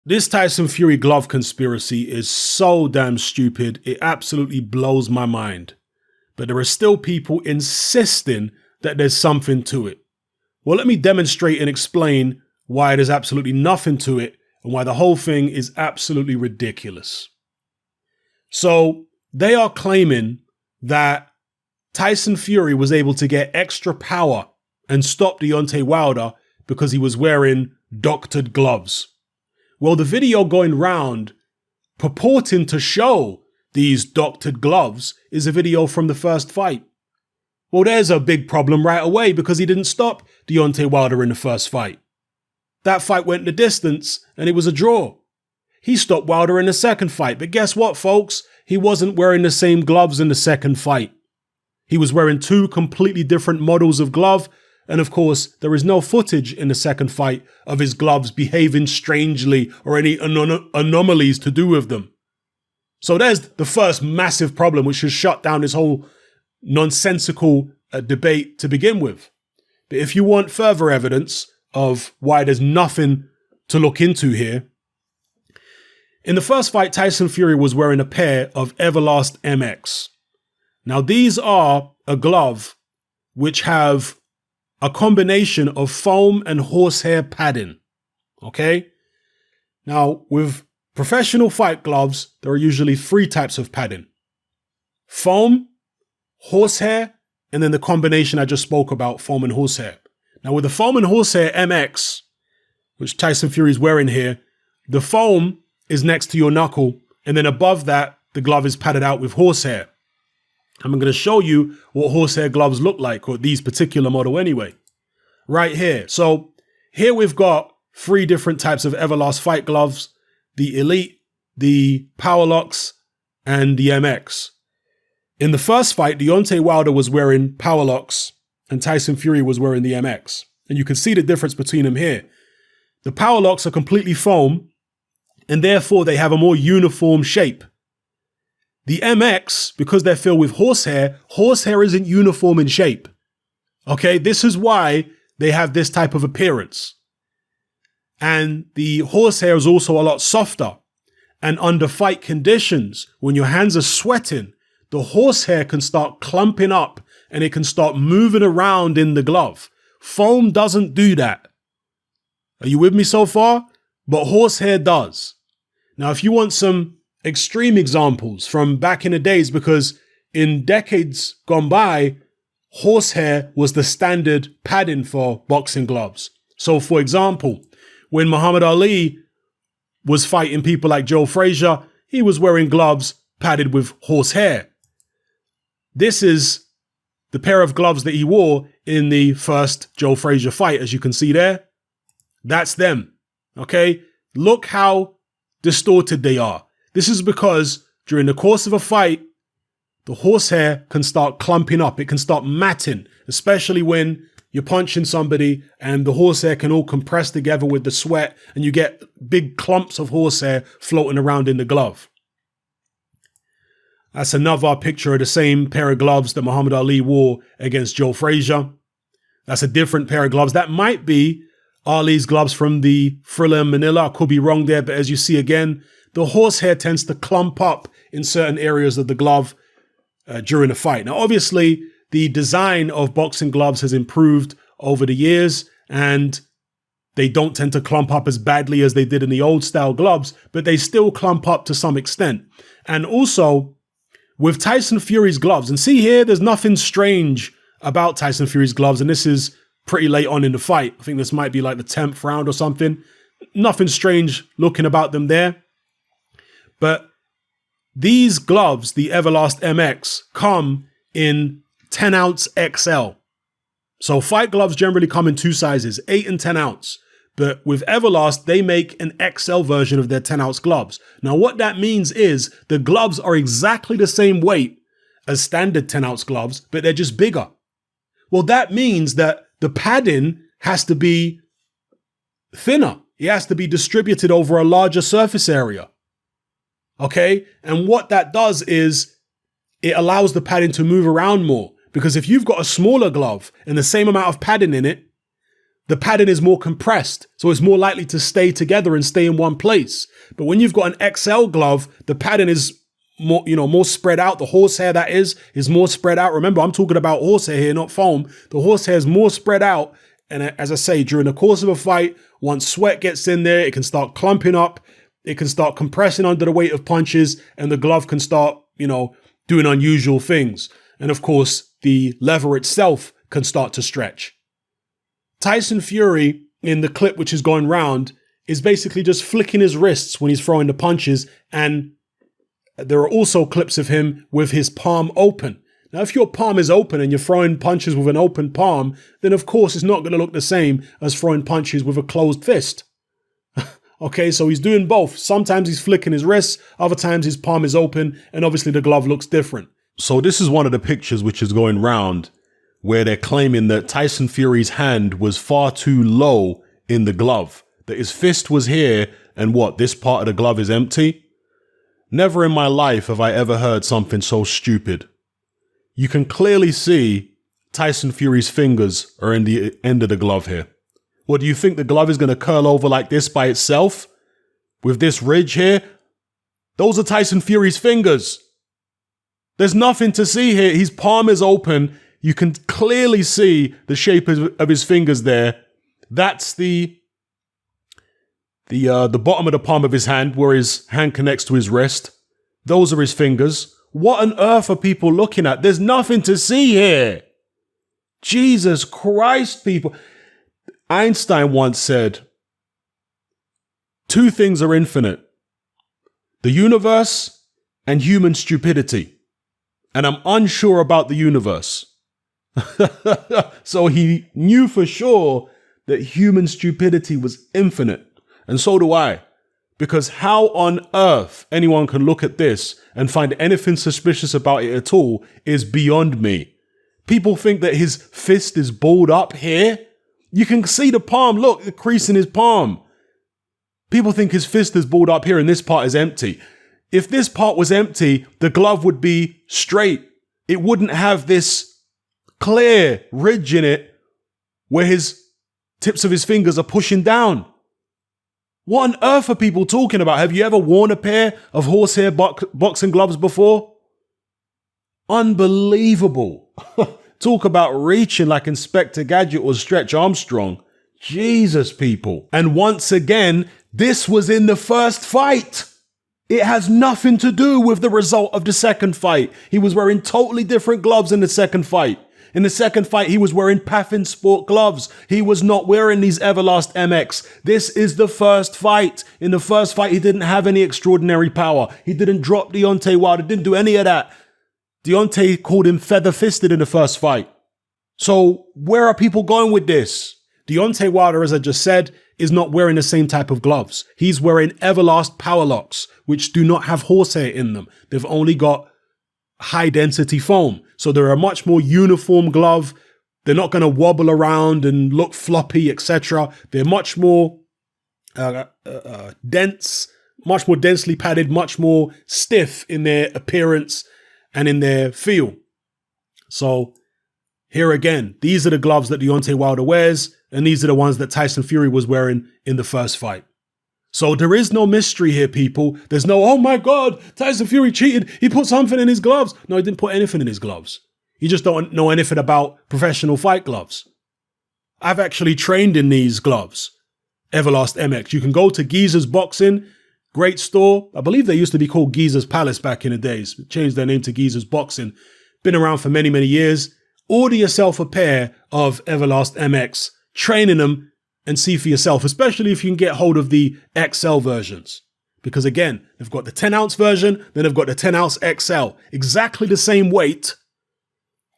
This Tyson Fury glove conspiracy is so damn stupid, it absolutely blows my mind. But there are still people insisting that there's something to it. Well, let me demonstrate and explain why there's absolutely nothing to it and why the whole thing is absolutely ridiculous. So they are claiming that Tyson Fury was able to get extra power and stop Deontay Wilder because he was wearing doctored gloves. Well, the video going round purporting to show these doctored gloves is a video from the first fight. Well, there's a big problem right away because he didn't stop Deontay Wilder in the first fight. That fight went the distance and it was a draw. He stopped Wilder in the second fight, but guess what, folks? He wasn't wearing the same gloves in the second fight. He was wearing two completely different models of glove. And of course, there is no footage in the second fight of his gloves behaving strangely or any anomalies to do with them. So there's the first massive problem, which has shut down this whole nonsensical debate to begin with. But if you want further evidence of why there's nothing to look into here, in the first fight, Tyson Fury was wearing a pair of Everlast MX. Now, these are a glove which have a combination of foam and horsehair padding, okay? Now, with professional fight gloves, there are usually three types of padding: foam, horsehair, and then the combination I just spoke about, foam and horsehair. Now, with the foam and horsehair MX, which Tyson Fury is wearing here, the foam is next to your knuckle, and then above that, the glove is padded out with horsehair. I'm going to show you what horsehair gloves look like, or these particular model anyway, right here. So here we've got three different types of Everlast fight gloves: the Elite, the Powerlocks, and the MX. In the first fight, Deontay Wilder was wearing Powerlocks and Tyson Fury was wearing the MX. And you can see the difference between them here. The Powerlocks are completely foam, and therefore they have a more uniform shape. The MX, because they're filled with horsehair isn't uniform in shape. Okay, this is why they have this type of appearance. And the horsehair is also a lot softer. And under fight conditions, when your hands are sweating, the horsehair can start clumping up and it can start moving around in the glove. Foam doesn't do that. Are you with me so far? But horsehair does. Now, if you want some extreme examples from back in the days, because in decades gone by, horsehair was the standard padding for boxing gloves. So, for example, when Muhammad Ali was fighting people like Joe Frazier, he was wearing gloves padded with horsehair. This is the pair of gloves that he wore in the first Joe Frazier fight, as you can see there. That's them, okay? Look how distorted they are. This is because during the course of a fight, the horsehair can start clumping up. It can start matting, especially when you're punching somebody and the horsehair can all compress together with the sweat and you get big clumps of horsehair floating around in the glove. That's another picture of the same pair of gloves that Muhammad Ali wore against Joe Frazier. That's a different pair of gloves. That might be Ali's gloves from the Thriller in Manila. I could be wrong there, but as you see again, the horsehair tends to clump up in certain areas of the glove during a fight. Now, obviously, the design of boxing gloves has improved over the years, and they don't tend to clump up as badly as they did in the old style gloves, but they still clump up to some extent. And also, with Tyson Fury's gloves, and see here, there's nothing strange about Tyson Fury's gloves, and this is pretty late on in the fight. I think this might be like the 10th round or something. Nothing strange looking about them there. But these gloves, the Everlast MX, come in 10 ounce XL. So fight gloves generally come in two sizes, 8 and 10 ounce. But with Everlast, they make an XL version of their 10 ounce gloves. Now, what that means is the gloves are exactly the same weight as standard 10 ounce gloves, but they're just bigger. Well, that means that the padding has to be thinner. It has to be distributed over a larger surface area. Okay? And what that does is it allows the padding to move around more. Because if you've got a smaller glove and the same amount of padding in it, the padding is more compressed, so it's more likely to stay together and stay in one place. But when you've got an XL glove, the padding is more, more spread out. The horsehair, that is more spread out. Remember, I'm talking about horsehair here, not foam. The horsehair is more spread out. And as I say, during the course of a fight, once sweat gets in there, it can start clumping up. It can start compressing under the weight of punches, and the glove can start, doing unusual things. And of course, the leather itself can start to stretch. Tyson Fury, in the clip which is going round, is basically just flicking his wrists when he's throwing the punches. And there are also clips of him with his palm open. Now, if your palm is open and you're throwing punches with an open palm, then of course it's not going to look the same as throwing punches with a closed fist. Okay, so he's doing both. Sometimes he's flicking his wrists, other times his palm is open, and obviously the glove looks different. So this is one of the pictures which is going round where they're claiming that Tyson Fury's hand was far too low in the glove, that his fist was here and this part of the glove is empty. Never in my life have I ever heard something so stupid. You can clearly see Tyson Fury's fingers are in the end of the glove here. What, do you think the glove is going to curl over like this by itself? With this ridge here? Those are Tyson Fury's fingers. There's nothing to see here. His palm is open. You can clearly see the shape of his fingers there. That's the bottom of the palm of his hand where his hand connects to his wrist. Those are his fingers. What on earth are people looking at? There's nothing to see here. Jesus Christ, people. Einstein once said, two things are infinite: the universe and human stupidity. And I'm unsure about the universe. So he knew for sure that human stupidity was infinite. And so do I. Because how on earth anyone can look at this and find anything suspicious about it at all is beyond me. People think that his fist is balled up here. You can see the palm. Look, the crease in his palm. People think his fist is balled up here and this part is empty. If this part was empty, the glove would be straight. It wouldn't have this clear ridge in it where his tips of his fingers are pushing down. What on earth are people talking about? Have you ever worn a pair of horsehair boxing gloves before? Unbelievable. Talk about reaching like Inspector Gadget or Stretch Armstrong. Jesus, people. And once again, this was in the first fight. It has nothing to do with the result of the second fight. He was wearing totally different gloves in the second fight. In the second fight, he was wearing Paffin Sport gloves. He was not wearing these Everlast MX. This is the first fight. In the first fight, he didn't have any extraordinary power. He didn't drop Deontay Wilder, didn't do any of that. Deontay called him feather-fisted in the first fight. So where are people going with this? Deontay Wilder, as I just said, is not wearing the same type of gloves. He's wearing Everlast Power Locks, which do not have horsehair in them. They've only got high-density foam. So they're a much more uniform glove. They're not going to wobble around and look floppy, etc. They're much more dense, much more densely padded, much more stiff in their appearance and in their feel. So here again, these are the gloves that Deontay Wilder wears, and these are the ones that Tyson Fury was wearing in the first fight. So there is no mystery here, people. There's no, oh my God, Tyson Fury cheated. He put something in his gloves. No, he didn't put anything in his gloves. You just don't know anything about professional fight gloves. I've actually trained in these gloves, Everlast MX. You can go to Geezer's Boxing, great store. I believe they used to be called Geezer's Palace back in the days. Changed their name to Geezer's Boxing. Been around for many, many years. Order yourself a pair of Everlast MX, train in them, and see for yourself, especially if you can get hold of the XL versions. Because again, they've got the 10-ounce version, then they've got the 10-ounce XL. Exactly the same weight.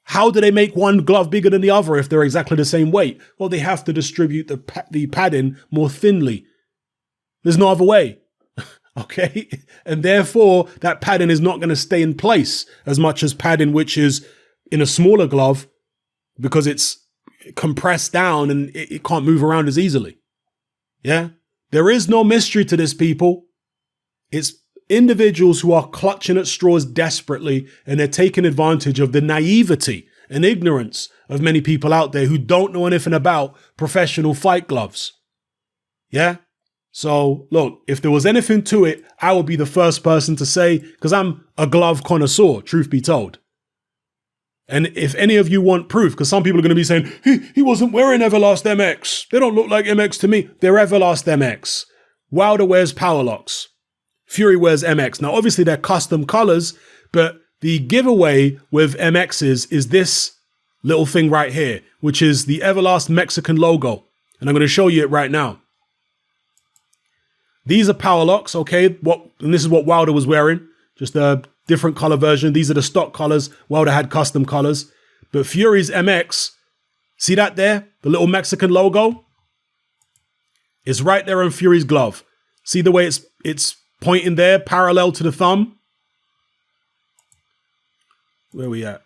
How do they make one glove bigger than the other if they're exactly the same weight? Well, they have to distribute the padding more thinly. There's no other way. Okay? And therefore, that padding is not going to stay in place as much as padding which is in a smaller glove because it's compressed down and it can't move around as easily. Yeah? There is no mystery to this, people. It's individuals who are clutching at straws desperately and they're taking advantage of the naivety and ignorance of many people out there who don't know anything about professional fight gloves. Yeah? So look, if there was anything to it, I would be the first person to say, because I'm a glove connoisseur, truth be told. And if any of you want proof, because some people are going to be saying, he wasn't wearing Everlast MX. They don't look like MX to me. They're Everlast MX. Wilder wears Powerlocks. Fury wears MX. Now, obviously, they're custom colors, but the giveaway with MXs is this little thing right here, which is the Everlast Mexican logo. And I'm going to show you it right now. These are Powerlocks, okay? And this is what Wilder was wearing. Just a different color version. These are the stock colors. Wilder had custom colors. But Fury's MX, see that there? The little Mexican logo? It's right there on Fury's glove. See the way it's pointing there, parallel to the thumb? Where are we at?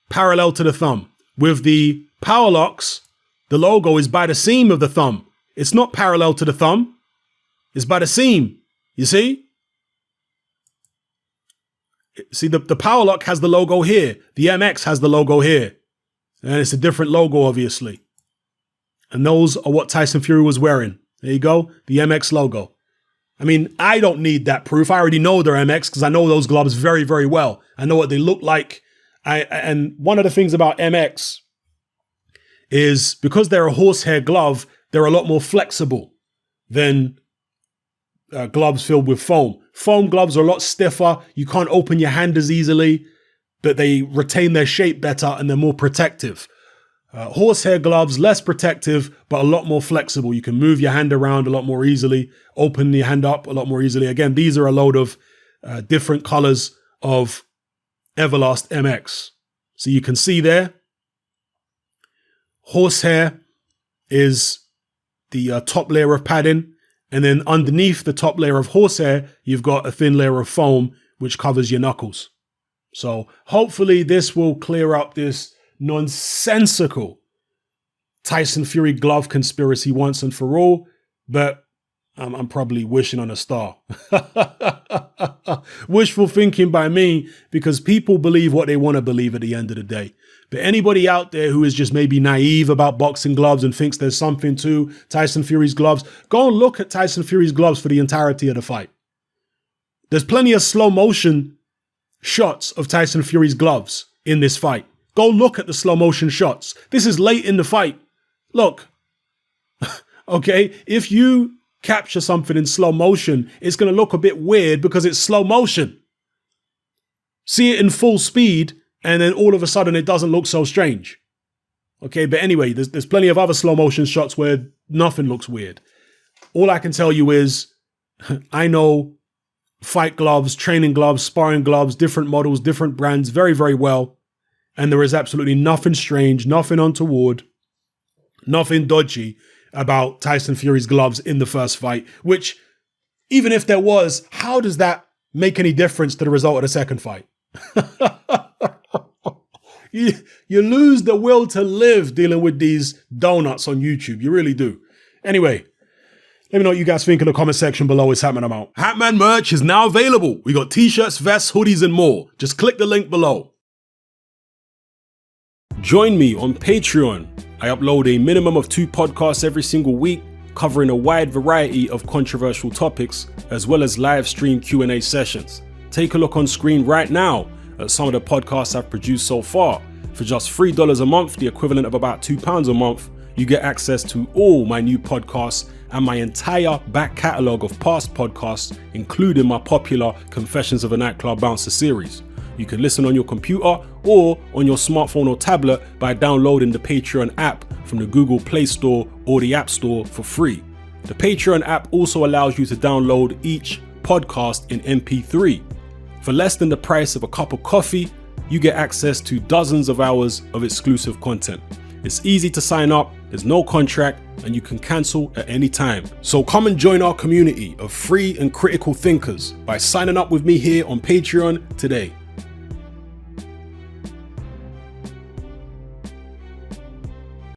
Parallel to the thumb. With the Powerlocks, the logo is by the seam of the thumb. It's not parallel to the thumb. It's by the seam. You see? See, the Powerlock has the logo here. The MX has the logo here. And it's a different logo, obviously. And those are what Tyson Fury was wearing. There you go. The MX logo. I mean, I don't need that proof. I already know they're MX because I know those gloves very, very well. I know what they look like. And one of the things about MX is because they're a horsehair glove, they're a lot more flexible than gloves filled with foam. Foam gloves are a lot stiffer. You can't open your hand as easily, but they retain their shape better and they're more protective. Horsehair gloves, less protective, but a lot more flexible. You can move your hand around a lot more easily, open your hand up a lot more easily. Again, these are a load of different colors of Everlast MX. So you can see there, horsehair is the top layer of padding. And then underneath the top layer of horsehair, you've got a thin layer of foam, which covers your knuckles. So hopefully this will clear up this nonsensical Tyson Fury glove conspiracy once and for all. But I'm probably wishing on a star. Wishful thinking by me, because people believe what they want to believe at the end of the day. But anybody out there who is just maybe naive about boxing gloves and thinks there's something to Tyson Fury's gloves, go and look at Tyson Fury's gloves for the entirety of the fight. There's plenty of slow motion shots of Tyson Fury's gloves in this fight. Go look at the slow motion shots. This is late in the fight. Look, okay, if you capture something in slow motion, it's going to look a bit weird because it's slow motion. See it in full speed, and then all of a sudden it doesn't look so strange. Okay, but anyway, there's plenty of other slow motion shots where nothing looks weird. All I can tell you is I know fight gloves, training gloves, sparring gloves, different models, different brands very, very well. And there is absolutely nothing strange, nothing untoward, nothing dodgy about Tyson Fury's gloves in the first fight, which even if there was, how does that make any difference to the result of the second fight? You lose the will to live dealing with these donuts on YouTube. You really do. Anyway, let me know what you guys think in the comment section below. It's Hatman out. Hatman merch is now available. We got t-shirts, vests, hoodies, and more. Just click the link below. Join me on Patreon. I upload a minimum of 2 podcasts every single week, covering a wide variety of controversial topics, as well as live stream Q&A sessions. Take a look on screen right now at some of the podcasts I've produced so far. For just $3 a month, the equivalent of about £2 a month, you get access to all my new podcasts and my entire back catalogue of past podcasts, including my popular Confessions of a Nightclub Bouncer series. You can listen on your computer or on your smartphone or tablet by downloading the Patreon app from the Google Play Store or the App Store for free. The Patreon app also allows you to download each podcast in MP3. For less than the price of a cup of coffee, you get access to dozens of hours of exclusive content. It's easy to sign up, there's no contract, and you can cancel at any time. So come and join our community of free and critical thinkers by signing up with me here on Patreon today.